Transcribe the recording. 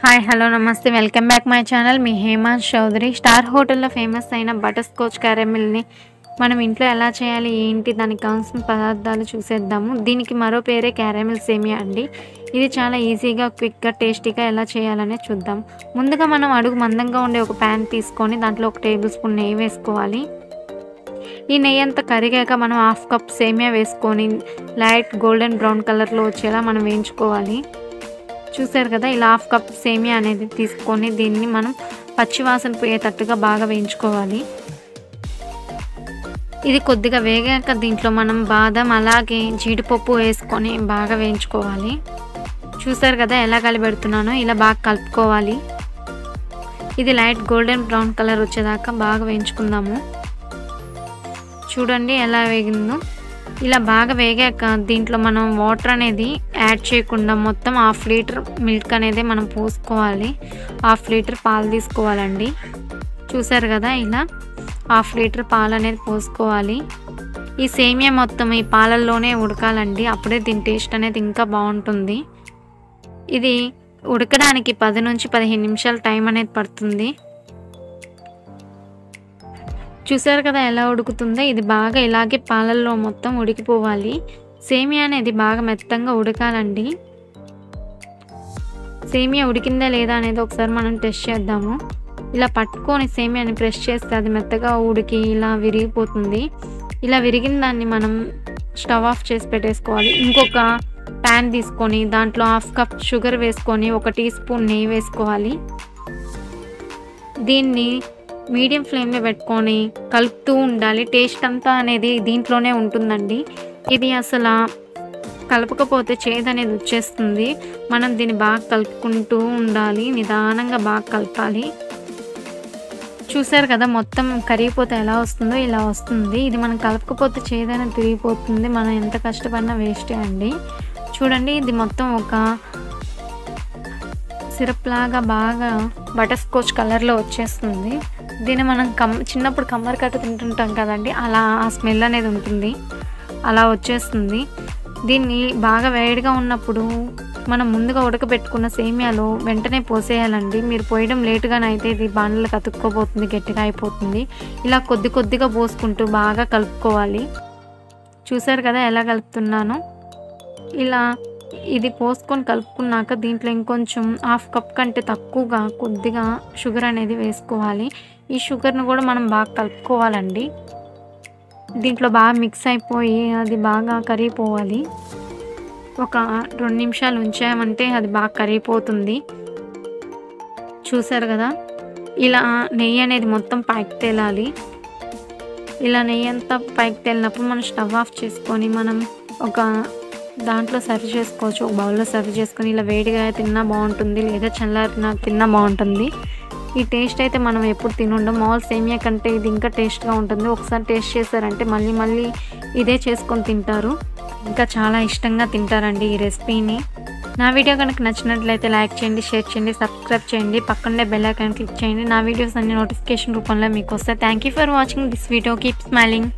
Hi hello నమస్తే welcome back my channel మీ Hemanth Chowdary. Star హోటల్లో ఫేమస్ అయిన బటర్ స్కాచ్ క్యారమిల్ని మనం ఇంట్లో ఎలా చేయాలి ఏంటి దానికి కావాల్సిన పదార్థాలు చూసేద్దాము. దీనికి మరో పేరే క్యారమిల్ సేమియా అండి. ఇది చాలా ఈజీగా క్విక్గా టేస్టీగా ఎలా చేయాలనే చూద్దాం. ముందుగా మనం అడుగు మందంగా ఉండే ఒక ప్యాన్ తీసుకొని దాంట్లో 1 టేబుల్ స్పూన్ నెయ్యి వేసుకోవాలి. ఈ నెయ్యి అంతా కరిగాక మనం 1/2 కప్ సేమియా వేసుకొని లైట్ గోల్డెన్ బ్రౌన్ కలర్లో వచ్చేలా మనం వేయించుకోవాలి. చూసారు కదా, ఇలా 1/2 కప్ సేమియా అనేది తీసుకొని దీన్ని మనం పచ్చివాసన పోయేటట్టుగా బాగా వేయించుకోవాలి. ఇది కొద్దిగా వేగాక దీంట్లో మనం బాదం అలాగే జీడిపప్పు వేసుకొని బాగా వేయించుకోవాలి. చూసారు కదా ఎలా కలిపెడుతున్నానో, ఇలా బాగా కలుపుకోవాలి. ఇది లైట్ గోల్డెన్ బ్రౌన్ కలర్ వచ్చేదాకా బాగా వేయించుకుందాము. చూడండి ఎలా వేగిందో. ఇలా బాగా వేగాక దీంట్లో మనం వాటర్ అనేది యాడ్ చేయకుండా మొత్తం 1/2 లీటర్ మిల్క్ అనేది మనం పోసుకోవాలి. 1/2 లీటర్ పాలు తీసుకోవాలండి. చూసారు కదా, ఇలా 1/2 లీటర్ పాలు అనేది పోసుకోవాలి. ఈ సేమియా మొత్తం ఈ పాలల్లోనే ఉడకాలండి, అప్పుడే దీని టేస్ట్ అనేది ఇంకా బాగుంటుంది. ఇది ఉడకడానికి 10 నుంచి 15 నిమిషాలు టైం అనేది పడుతుంది. చూసారు కదా ఎలా ఉడుకుతుందో. ఇది బాగా ఇలాగే పాలల్లో మొత్తం ఉడికిపోవాలి. సేమియా అనేది బాగా మెత్తంగా ఉడకాలండి. సేమియా ఉడికిందా లేదా అనేది ఒకసారి మనం టెస్ట్ చేద్దాము. ఇలా పట్టుకొని సేమియాని ప్రెస్ చేస్తే అది మెత్తగా ఉడికి ఇలా విరిగిపోతుంది. ఇలా విరిగిన దాన్ని మనం స్టవ్ ఆఫ్ చేసి పెట్టేసుకోవాలి. ఇంకొక ప్యాన్ తీసుకొని దాంట్లో 1/2 కప్ షుగర్ వేసుకొని 1 టీ స్పూన్ నెయ్యి వేసుకోవాలి. దీన్ని మీడియం ఫ్లేమ్లో పెట్టుకొని కలుపుతూ ఉండాలి. టేస్ట్ అంతా అనేది దీంట్లోనే ఉంటుందండి. ఇది అసలు కలపకపోతే చేదు అనేది వచ్చేస్తుంది. మనం దీన్ని బాగా కలుపుకుంటూ ఉండాలి, నిదానంగా బాగా కలపాలి. చూసారు కదా మొత్తం కరిగిపోతే ఎలా వస్తుందో ఇలా వస్తుంది. ఇది మనం కలపకపోతే చేదు అనేది తిరిగిపోతుంది. మనం ఎంత కష్టపడినా వేస్టే అండి. చూడండి, ఇది మొత్తం ఒక సిరప్ లాగా బాగా బటర్ స్కాచ్ కలర్లో వచ్చేస్తుంది. దీన్ని మనం చిన్నప్పుడు కమ్మరి కట్ట తింటుంటాం కదండి, అలా ఆ స్మెల్ అనేది ఉంటుంది, అలా వచ్చేస్తుంది. దీన్ని బాగా వేడిగా ఉన్నప్పుడు మనం ముందుగా ఉడకబెట్టుకున్న సేమియాలో వెంటనే పోసేయాలండి. మీరు పోయడం లేటుగానైతే ఇది బాండలకు అతుక్కోబోతుంది, గట్టిగా అయిపోతుంది. ఇలా కొద్ది కొద్దిగా పోసుకుంటూ బాగా కలుపుకోవాలి. చూసారు కదా ఎలా కలుపుతున్నానో. ఇలా ఇది పోసుకొని కలుపుకున్నాక దీంట్లో ఇంకొంచెం 1/2 కప్ కంటే తక్కువగా కొద్దిగా షుగర్ అనేది వేసుకోవాలి. ఈ షుగర్ను కూడా మనం బాగా కలుపుకోవాలండి. దీంట్లో బాగా మిక్స్ అయిపోయి అది బాగా కరిగిపోవాలి. ఒక 2 నిమిషాలు ఉంచామంటే అది బాగా కరిగిపోతుంది. చూసారు కదా, ఇలా నెయ్యి అనేది మొత్తం పైకి తేలాలి. ఇలా నెయ్యి అంతా పైకి తేలినప్పుడు మనం స్టవ్ ఆఫ్ చేసుకొని మనం ఒక దాంట్లో సర్వ్ చేసుకోవచ్చు. ఒక బౌల్లో సర్వ్ చేసుకొని ఇలా వేడిగా తిన్నా బాగుంటుంది, లేదా చల్లారిన తిన్నా బాగుంటుంది. ఈ టేస్ట్ అయితే మనం ఎప్పుడు తినుండం. మామూలు సేమియా కంటే ఇది ఇంకా టేస్ట్గా ఉంటుంది. ఒకసారి టేస్ట్ చేశారంటే మళ్ళీ మళ్ళీ ఇదే చేసుకొని తింటారు, ఇంకా చాలా ఇష్టంగా తింటారండి ఈ రెసిపీని. నా వీడియో కనుక నచ్చినట్లయితే లైక్ చేయండి, షేర్ చేయండి, సబ్స్క్రైబ్ చేయండి, పక్కనే బెల్ ఐకాన్ క్లిక్ చేయండి. నా వీడియోస్ అన్ని నోటిఫికేషన్ రూపంలో మీకు వస్తాయి. Thank you for watching this video. Keep smiling.